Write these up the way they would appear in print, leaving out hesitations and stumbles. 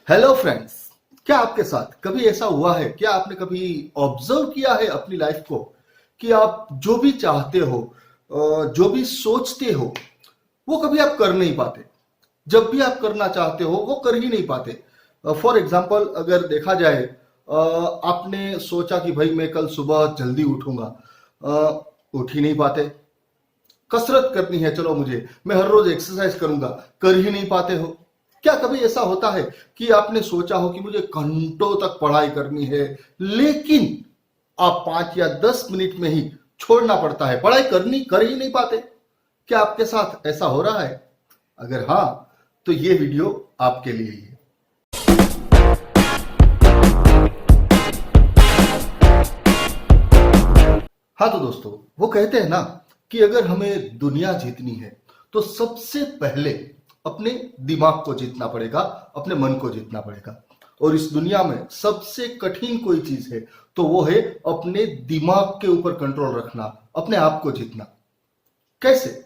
Hello friends. क्या आपके साथ कभी ऐसा हुआ है? क्या आपने कभी ऑब्जर्व किया है अपनी लाइफ को कि आप जो भी चाहते हो, जो भी सोचते हो, वो कभी आप कर नहीं पाते। जब भी आप करना चाहते हो वो कर ही नहीं पाते। फॉर एग्जाम्पल अगर देखा जाए, आपने सोचा कि भाई मैं कल सुबह जल्दी उठूंगा, उठ ही नहीं पाते। कसरत करनी है, चलो मुझे, मैं हर रोज एक्सरसाइज करूंगा, कर ही नहीं पाते हो। क्या कभी ऐसा होता है कि आपने सोचा हो कि मुझे घंटों तक पढ़ाई करनी है, लेकिन आप 5 या 10 मिनट में ही छोड़ना पड़ता है, पढ़ाई करनी कर ही नहीं पाते? क्या आपके साथ ऐसा हो रहा है? अगर हाँ, तो ये वीडियो आपके लिए ही है। हाँ तो दोस्तों, वो कहते हैं ना कि अगर हमें दुनिया जीतनी है तो सबसे पहले अपने दिमाग को जीतना पड़ेगा, अपने मन को जीतना पड़ेगा। और इस दुनिया में सबसे कठिन कोई चीज है तो वो है अपने दिमाग के ऊपर कंट्रोल रखना, अपने आप को जीतना। कैसे?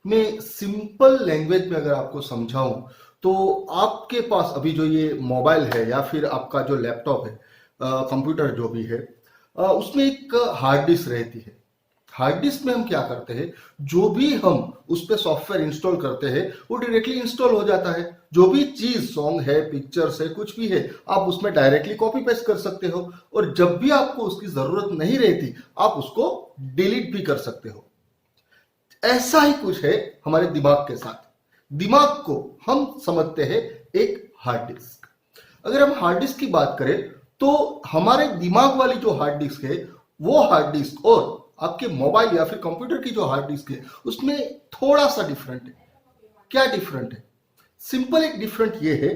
मैं सिंपल लैंग्वेज में अगर आपको समझाऊं तो आपके पास अभी जो ये मोबाइल है या फिर आपका जो लैपटॉप है, कंप्यूटर जो भी है, उसमें एक हार्ड डिस्क रहती है। हार्ड डिस्क में हम क्या करते हैं, जो भी हम उस पर सॉफ्टवेयर इंस्टॉल करते हैं वो डायरेक्टली इंस्टॉल हो जाता है। जो भी चीज, सॉन्ग है, पिक्चर्स है, कुछ भी है, आप उसमें डायरेक्टली कॉपी पेस्ट कर सकते हो। और जब भी आपको उसकी जरूरत नहीं रहती आप उसको डिलीट भी कर सकते हो। ऐसा ही कुछ है हमारे दिमाग के साथ। दिमाग को हम समझते हैं एक हार्ड डिस्क। अगर हम हार्ड डिस्क की बात करें तो हमारे दिमाग वाली जो हार्ड डिस्क है, वो हार्ड डिस्क और आपके मोबाइल या फिर कंप्यूटर की जो हार्ड डिस्क है उसमें थोड़ा सा डिफरेंट है। क्या डिफरेंट है? सिंपल एक डिफरेंट ये है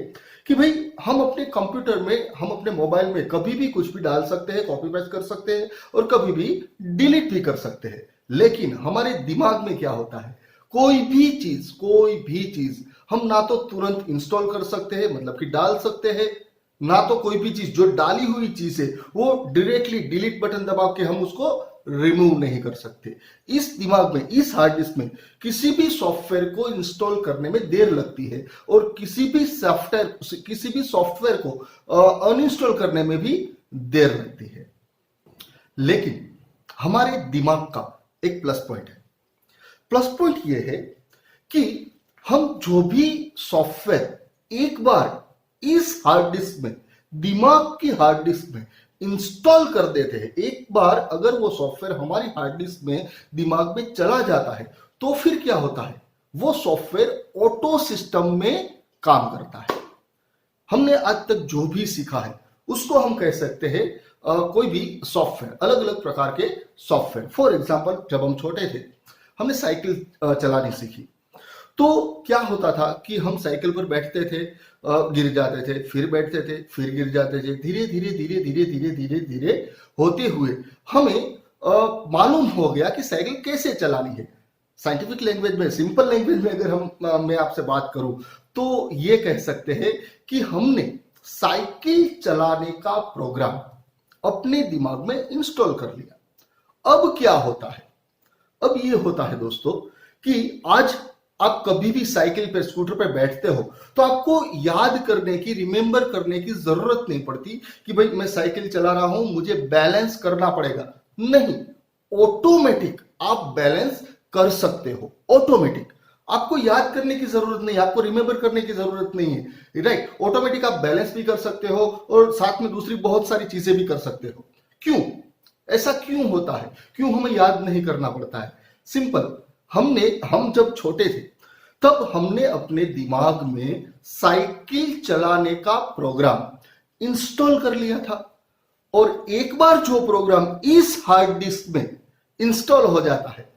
कि भाई हम अपने कंप्यूटर में, हम अपने मोबाइल में कभी भी कुछ भी डाल सकते हैं, कॉपी पेस्ट कर सकते हैं और कभी भी डिलीट भी कर सकते हैं। लेकिन हमारे दिमाग में क्या होता है, कोई भी चीज हम ना तो तुरंत इंस्टॉल कर सकते हैं, मतलब कि डाल सकते हैं, ना तो कोई भी चीज जो डाली हुई चीज है वो डायरेक्टली डिलीट बटन दबा के हम उसको रिमूव नहीं कर सकते। इस दिमाग में, इस हार्ड डिस्क में किसी भी सॉफ्टवेयर को इंस्टॉल करने में देर लगती है और किसी भी सॉफ्टवेयर को अनइंस्टॉल करने में भी देर लगती है। लेकिन हमारे दिमाग का एक प्लस पॉइंट है। प्लस पॉइंट यह है कि हम जो भी सॉफ्टवेयर एक बार इस हार्ड डिस्क में, दिमाग की हार्ड डिस्क में इंस्टॉल कर देते हैं, एक बार अगर वो सॉफ्टवेयर हमारी हार्ड डिस्क में, दिमाग में चला जाता है तो फिर क्या होता है, वो सॉफ्टवेयर ऑटो सिस्टम में काम करता है। हमने आज तक जो भी सीखा है उसको हम कह सकते हैं कोई भी सॉफ्टवेयर, अलग अलग प्रकार के सॉफ्टवेयर। फॉर एग्जाम्पल, जब हम छोटे थे हमने साइकिल चलानी सीखी तो क्या होता था कि हम साइकिल पर बैठते थे, गिर जाते थे, फिर बैठते थे, फिर गिर जाते थे। धीरे धीरे धीरे धीरे धीरे धीरे धीरे होते हुए हमें मालूम हो गया कि साइकिल कैसे चलानी है। साइंटिफिक लैंग्वेज में, सिंपल लैंग्वेज में अगर मैं आपसे बात करूं तो ये कह सकते हैं कि हमने साइकिल चलाने का प्रोग्राम अपने दिमाग में इंस्टॉल कर लिया। अब क्या होता है? अब ये होता है दोस्तों कि आज आप कभी भी साइकिल पे, स्कूटर पे बैठते हो तो आपको याद करने की, रिमेंबर करने की जरूरत नहीं पड़ती कि भाई मैं साइकिल चला रहा हूं, मुझे बैलेंस करना पड़ेगा। नहीं, ऑटोमेटिक आप बैलेंस कर सकते हो। ऑटोमेटिक, आपको याद करने की जरूरत नहीं, आपको रिमेंबर करने की जरूरत नहीं है, राइट? ऑटोमेटिक आप बैलेंस भी कर सकते हो और साथ में दूसरी बहुत सारी चीजें भी कर सकते हो। क्यों? ऐसा क्यों होता है? क्यों हमें याद नहीं करना पड़ता है? सिंपल, हम जब छोटे थे तब हमने अपने दिमाग में साइकिल चलाने का प्रोग्राम इंस्टॉल कर लिया था और एक बार जो प्रोग्राम इस हार्ड डिस्क में इंस्टॉल हो जाता है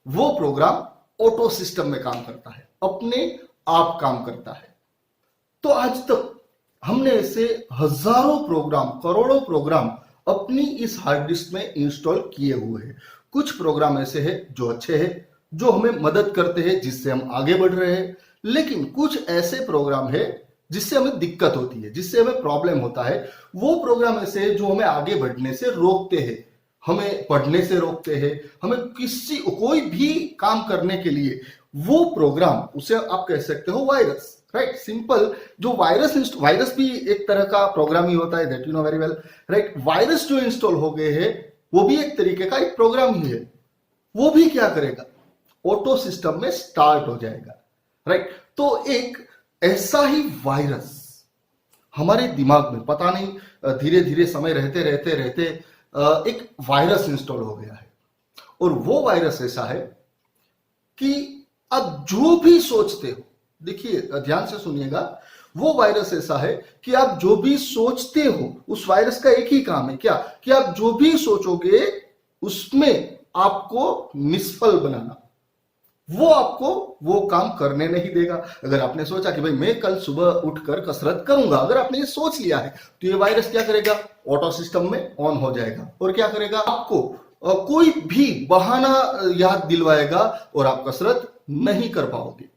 वो प्रोग्राम ऑटो सिस्टम में काम करता है, अपने आप काम करता है। तो आज तक हमने ऐसे हजारों प्रोग्राम, करोड़ों प्रोग्राम अपनी इस हार्ड डिस्क में इंस्टॉल किए हुए हैं। कुछ प्रोग्राम ऐसे हैं जो अच्छे हैं, जो हमें मदद करते हैं, जिससे हम आगे बढ़ रहे हैं। लेकिन कुछ ऐसे प्रोग्राम है जिससे हमें दिक्कत होती है, जिससे हमें प्रॉब्लम होता है। वो प्रोग्राम ऐसे हैं जो हमें आगे बढ़ने से रोकते हैं, हमें पढ़ने से रोकते हैं, हमें कोई भी काम करने के लिए। वो प्रोग्राम, उसे आप कह सकते हो वायरस। Right, simple. जो वायरस भी एक तरह का प्रोग्राम ही होता है, that you know very well, right. Virus जो इंस्टॉल हो गए हैं वो भी एक तरीके का एक प्रोग्राम ही है। वो भी क्या करेगा, ऑटो सिस्टम में स्टार्ट हो जाएगा, राइट। तो एक ऐसा ही वायरस हमारे दिमाग में, पता नहीं धीरे धीरे समय रहते रहते रहते एक वायरस इंस्टॉल हो गया है। और वो वायरस ऐसा है कि आप जो भी सोचते हो, देखिए ध्यान से सुनिएगा, वो वायरस ऐसा है कि आप जो भी सोचते हो, उस वायरस का एक ही काम है क्या, कि आप जो भी सोचोगे उसमें आपको निष्फल बनाना। वो आपको वो काम करने नहीं देगा। अगर आपने सोचा कि भाई मैं कल सुबह उठकर कसरत करूंगा, अगर आपने ये सोच लिया है, तो ये वायरस क्या करेगा, ऑटो सिस्टम में ऑन हो जाएगा और क्या करेगा, आपको कोई भी बहाना याद दिलवाएगा और आप कसरत नहीं कर पाओगे।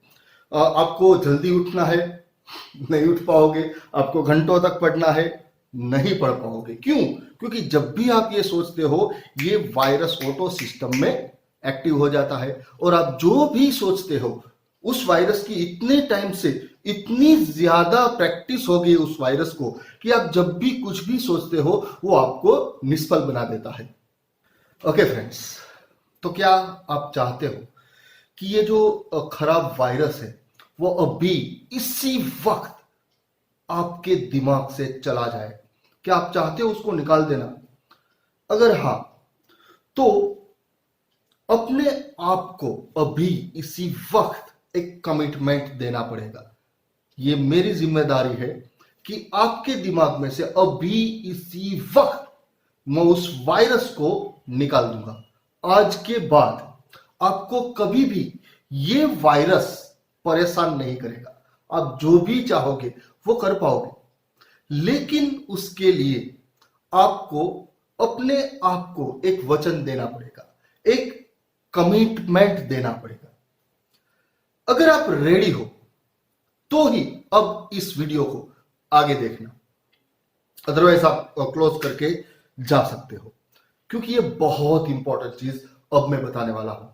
आपको जल्दी उठना है, नहीं उठ पाओगे। आपको घंटों तक पढ़ना है, नहीं पढ़ पाओगे। क्यों? क्योंकि जब भी आप ये सोचते हो, ये वायरस ऑटो सिस्टम में एक्टिव हो जाता है और आप जो भी सोचते हो उस वायरस की इतने टाइम से इतनी ज्यादा प्रैक्टिस हो गई उस वायरस को कि आप जब भी कुछ भी सोचते हो वो आपको निष्फल बना देता है। ओके फ्रेंड्स, तो क्या आप चाहते हो कि ये जो खराब वायरस है वो अभी इसी वक्त आपके दिमाग से चला जाए? क्या आप चाहते हो उसको निकाल देना? अगर हाँ, तो अपने आप को अभी इसी वक्त एक कमिटमेंट देना पड़ेगा। ये मेरी जिम्मेदारी है कि आपके दिमाग में से अभी इसी वक्त मैं उस वायरस को निकाल दूंगा। आज के बाद आपको कभी भी ये वायरस परेशान नहीं करेगा। आप जो भी चाहोगे वो कर पाओगे, लेकिन उसके लिए आपको अपने आप को एक वचन देना पड़ेगा, एक कमिटमेंट देना पड़ेगा। अगर आप रेडी हो तो ही अब इस वीडियो को आगे देखना, अदरवाइज आप क्लोज करके जा सकते हो, क्योंकि ये बहुत इंपॉर्टेंट चीज अब मैं बताने वाला हूं।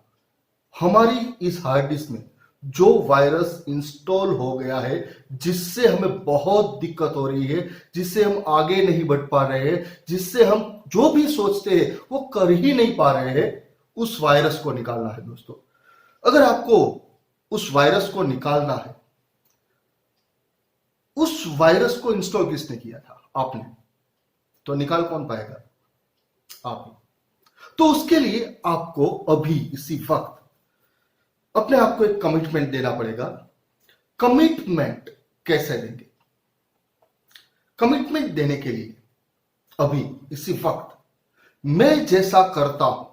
हमारी इस हार्ड डिस्क में जो वायरस इंस्टॉल हो गया है, जिससे हमें बहुत दिक्कत हो रही है, जिससे हम आगे नहीं बढ़ पा रहे हैं, जिससे हम जो भी सोचते हैं वो कर ही नहीं पा रहे हैं, उस वायरस को निकालना है दोस्तों। अगर आपको उस वायरस को निकालना है, उस वायरस को इंस्टॉल किसने किया था? आपने। तो निकाल कौन पाएगा? आप। तो उसके लिए आपको अभी इसी वक्त अपने आप को एक कमिटमेंट देना पड़ेगा। कमिटमेंट कैसे देंगे? कमिटमेंट देने के लिए अभी इसी वक्त मैं जैसा करता हूं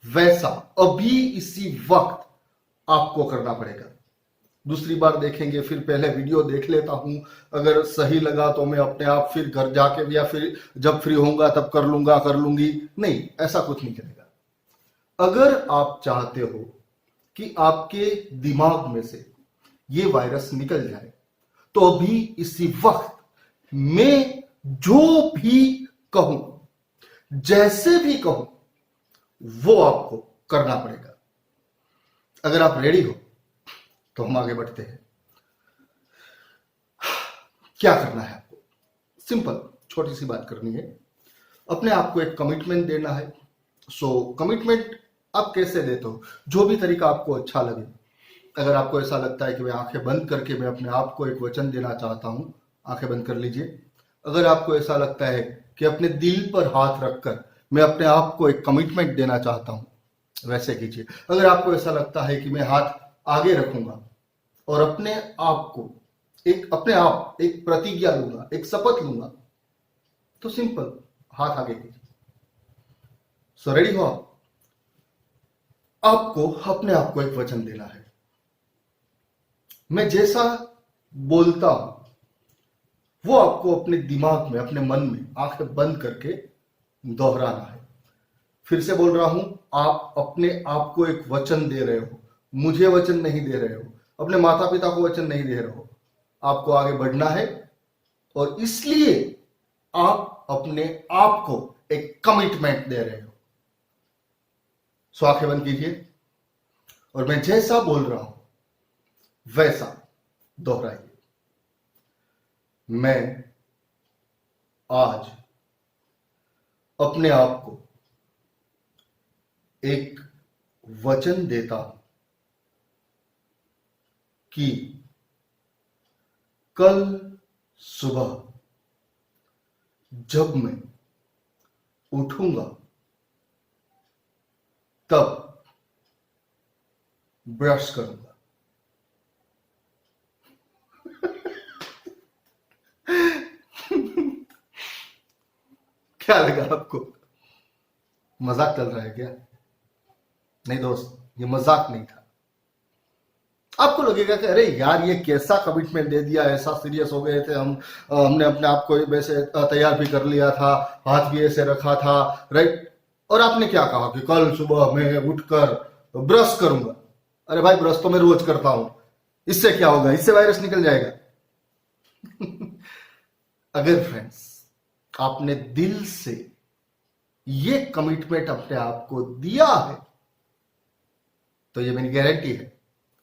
वैसा अभी इसी वक्त आपको करना पड़ेगा। दूसरी बार देखेंगे, फिर पहले वीडियो देख लेता हूं, अगर सही लगा तो मैं अपने आप फिर घर जाके या फिर जब फ्री होऊंगा तब कर लूंगा, कर लूंगी, नहीं, ऐसा कुछ नहीं करेगा। अगर आप चाहते हो कि आपके दिमाग में से ये वायरस निकल जाए, तो अभी इसी वक्त मैं जो भी कहूं, जैसे भी कहूं, वो आपको करना पड़ेगा। अगर आप रेडी हो तो हम आगे बढ़ते हैं। क्या करना है आपको? सिंपल, छोटी सी बात करनी है। अपने आप को एक कमिटमेंट देना है। कमिटमेंट आप कैसे देते हो? जो भी तरीका आपको अच्छा लगे। अगर आपको ऐसा लगता है कि मैं आंखें बंद करके मैं अपने आप को एक वचन देना चाहता हूं, आंखें बंद कर लीजिए। अगर आपको ऐसा लगता है कि अपने दिल पर हाथ रखकर मैं अपने आप को एक कमिटमेंट देना चाहता हूं, वैसे कीजिए। अगर आपको ऐसा लगता है कि मैं हाथ आगे रखूंगा और अपने आप को एक प्रतिज्ञा लूंगा, एक शपथ लूंगा, तो सिंपल हाथ आगे कीजिए। रेडी हो आप? आपको अपने आप को एक वचन देना है। मैं जैसा बोलता हूं वो आपको अपने दिमाग में, अपने मन में आंखें बंद करके दोहराना है। फिर से बोल रहा हूं, आप अपने आप को एक वचन दे रहे हो, मुझे वचन नहीं दे रहे हो, अपने माता पिता को वचन नहीं दे रहे हो। आपको आगे बढ़ना है और इसलिए आप अपने आप को एक कमिटमेंट दे रहे हो। आंखें बंद कीजिए और मैं जैसा बोल रहा हूं वैसा दोहराइए। मैं आज अपने आप को एक वचन देता हूं कि कल सुबह जब मैं उठूंगा तब ब्रश करूंगा। क्या लगा आपको? मजाक चल रहा है क्या? नहीं दोस्त, ये मजाक नहीं था। आपको लगेगा कि अरे यार ये कैसा कमिटमेंट दे दिया, ऐसा सीरियस हो गए थे हम, हमने अपने आप को वैसे तैयार भी कर लिया था, हाथ भी ऐसे रखा था, राइट? और आपने क्या कहा कि कल सुबह मैं उठकर ब्रश करूंगा। अरे भाई, ब्रश तो मैं रोज करता हूं, इससे क्या होगा? इससे वायरस निकल जाएगा। अगर फ्रेंड्स आपने दिल से ये कमिटमेंट अपने आप को दिया है तो ये मेरी गारंटी है,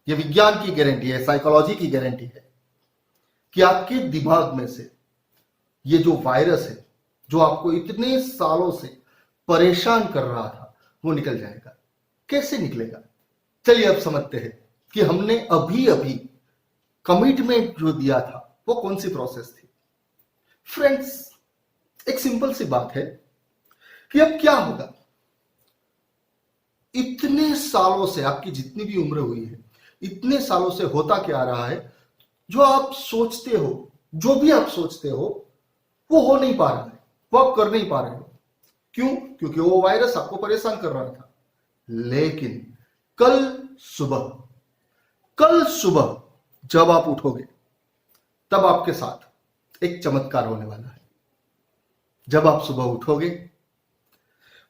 ये विज्ञान की गारंटी है, साइकोलॉजी की गारंटी है कि आपके दिमाग में से ये जो वायरस है जो आपको इतने सालों से परेशान कर रहा था वो निकल जाएगा। कैसे निकलेगा? चलिए अब समझते हैं कि हमने अभी अभी कमिटमेंट जो दिया था वो कौन सी प्रोसेस थी। फ्रेंड्स, एक सिंपल सी बात है कि अब क्या होगा, इतने सालों से आपकी जितनी भी उम्र हुई है, इतने सालों से होता क्या आ रहा है, जो आप सोचते हो, जो भी आप सोचते हो वो हो नहीं पा रहा है, वो आप कर नहीं पा रहे हो। क्यों? क्योंकि वो वायरस आपको परेशान कर रहा था। लेकिन कल सुबह जब आप उठोगे तब आपके साथ एक चमत्कार होने वाला है। जब आप सुबह उठोगे,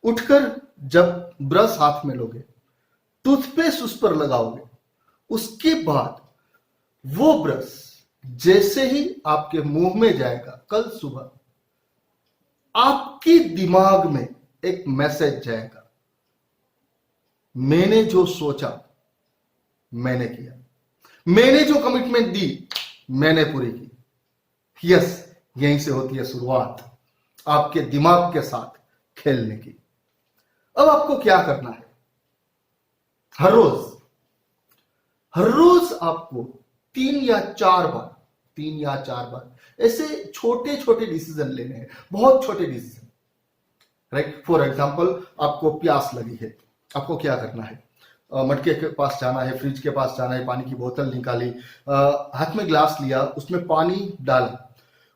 उठकर जब ब्रश हाथ में लोगे, टूथपेस्ट उस पर लगाओगे, उसके बाद वो ब्रश जैसे ही आपके मुंह में जाएगा, कल सुबह आपके दिमाग में एक मैसेज जाएगा, मैंने जो सोचा मैंने किया, मैंने जो कमिटमेंट दी मैंने पूरी की। यस, यहीं से होती है शुरुआत आपके दिमाग के साथ खेलने की। अब आपको क्या करना है? हर रोज आपको 3 या 4 बार ऐसे छोटे छोटे डिसीजन लेने हैं, बहुत छोटे डिसीजन, राइट? फॉर एग्जाम्पल, आपको प्यास लगी है, आपको क्या करना है? मटके के पास जाना है, फ्रिज के पास जाना है, पानी की बोतल निकाली, हाथ में ग्लास लिया, उसमें पानी डाला।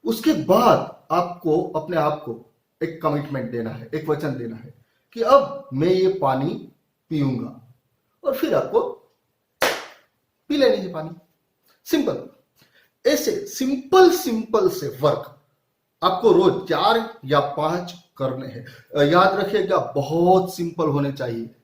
उसके बाद आपको अपने आप को एक कमिटमेंट देना है, एक वचन देना है कि अब मैं ये पानी पीऊंगा, और फिर आपको पी लेनी है पानी। सिंपल। ऐसे सिंपल से वर्क आपको रोज 4 या 5 करने हैं। याद रखिएगा, बहुत सिंपल होने चाहिए।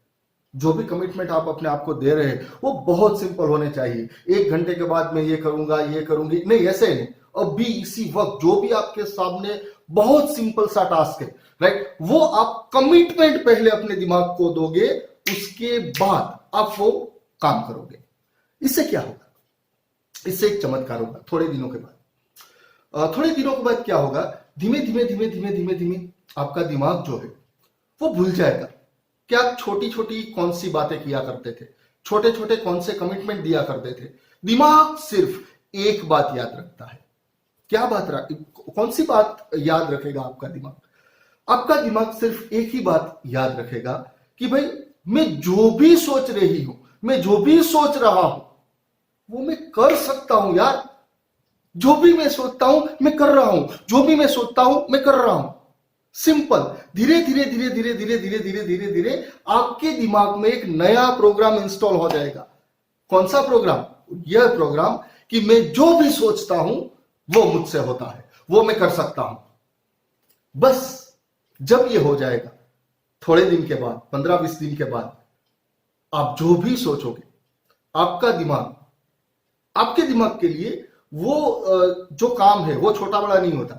जो भी कमिटमेंट आप अपने आप को दे रहे हैं वो बहुत सिंपल होने चाहिए। 1 घंटे के बाद मैं ये करूंगा, ये करूंगी, नहीं, ऐसे नहीं। अब भी इसी वक्त जो भी आपके सामने बहुत सिंपल सा टास्क है, राइट, वो आप कमिटमेंट पहले अपने दिमाग को दोगे, उसके बाद आप वो काम करोगे। इससे क्या होगा? इससे एक चमत्कार होगा। थोड़े दिनों के बाद क्या होगा, धीमे धीमे आपका दिमाग जो है वो भूल जाएगा कि आप छोटी छोटी कौन सी बातें किया करते थे, छोटे छोटे कौन से कमिटमेंट दिया करते थे। दिमाग सिर्फ एक बात याद रखता है। क्या बात? कौन सी बात याद रखेगा आपका दिमाग? आपका दिमाग सिर्फ एक ही बात याद रखेगा कि भाई, मैं जो भी सोच रही हूं, मैं जो भी सोच रहा हूं वो मैं कर सकता हूं यार। जो भी मैं सोचता हूं मैं कर रहा हूं, जो भी मैं सोचता हूं मैं कर रहा हूं। सिंपल। धीरे धीरे आपके दिमाग में एक नया प्रोग्राम इंस्टॉल हो जाएगा। कौन सा प्रोग्राम? यह प्रोग्राम कि मैं जो भी सोचता हूं वो मुझसे होता है, वो मैं कर सकता हूं। बस जब ये हो जाएगा, थोड़े दिन के बाद, 15-20 दिन के बाद, आप जो भी सोचोगे, आपके दिमाग के लिए वो जो काम है वो छोटा बड़ा नहीं होता।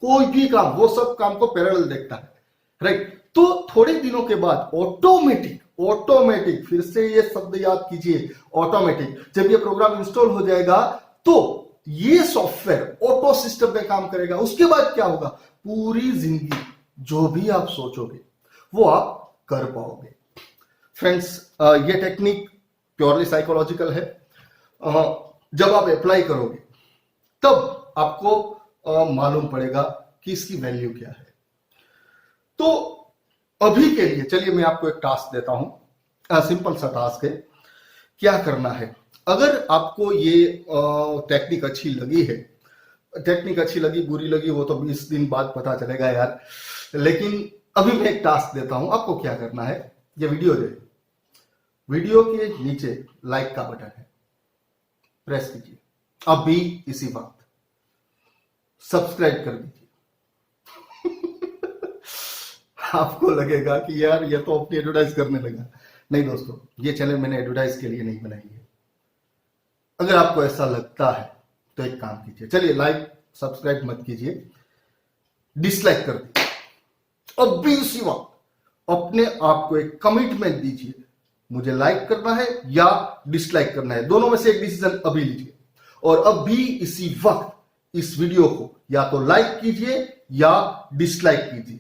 कोई भी काम, वो सब काम को पैरेलल देखता है, राइट? तो थोड़े दिनों के बाद ऑटोमेटिक, फिर से ये शब्द याद कीजिए, ऑटोमेटिक। जब ये प्रोग्राम इंस्टॉल हो जाएगा तो ये सॉफ्टवेयर ऑटो सिस्टम पे काम करेगा। उसके बाद क्या होगा, पूरी जिंदगी जो भी आप सोचोगे वो आप कर पाओगे। फ्रेंड्स, ये टेक्निक प्योरली साइकोलॉजिकल है। जब आप अप्लाई करोगे तब आपको मालूम पड़ेगा कि इसकी वैल्यू क्या है। तो अभी के लिए चलिए मैं आपको एक टास्क देता हूं, सिंपल सा टास्क है। क्या करना है, अगर आपको ये टेक्निक अच्छी लगी है, टेक्निक अच्छी लगी बुरी लगी वो तो 20 दिन बाद पता चलेगा यार, लेकिन अभी मैं एक टास्क देता हूं। आपको क्या करना है, ये वीडियो है, वीडियो के नीचे लाइक का बटन है, प्रेस कीजिए अभी इसी वक्त, सब्सक्राइब कर दीजिए। आपको लगेगा कि यार ये तो अपनी एडवर्टाइज करने लगा। नहीं दोस्तों, ये चैनल मैंने एडवर्टाइज के लिए नहीं बनाई है। अगर आपको ऐसा लगता है तो एक काम कीजिए, चलिए लाइक सब्सक्राइब मत कीजिए, डिसलाइक कर दीजिए अभी इसी वक्त। अपने आप को एक कमिटमेंट दीजिए, मुझे लाइक करना है या डिसलाइक करना है, दोनों में से एक डिसीजन अभी लीजिए। और अभी इसी वक्त इस वीडियो को या तो लाइक कीजिए या डिसलाइक कीजिए।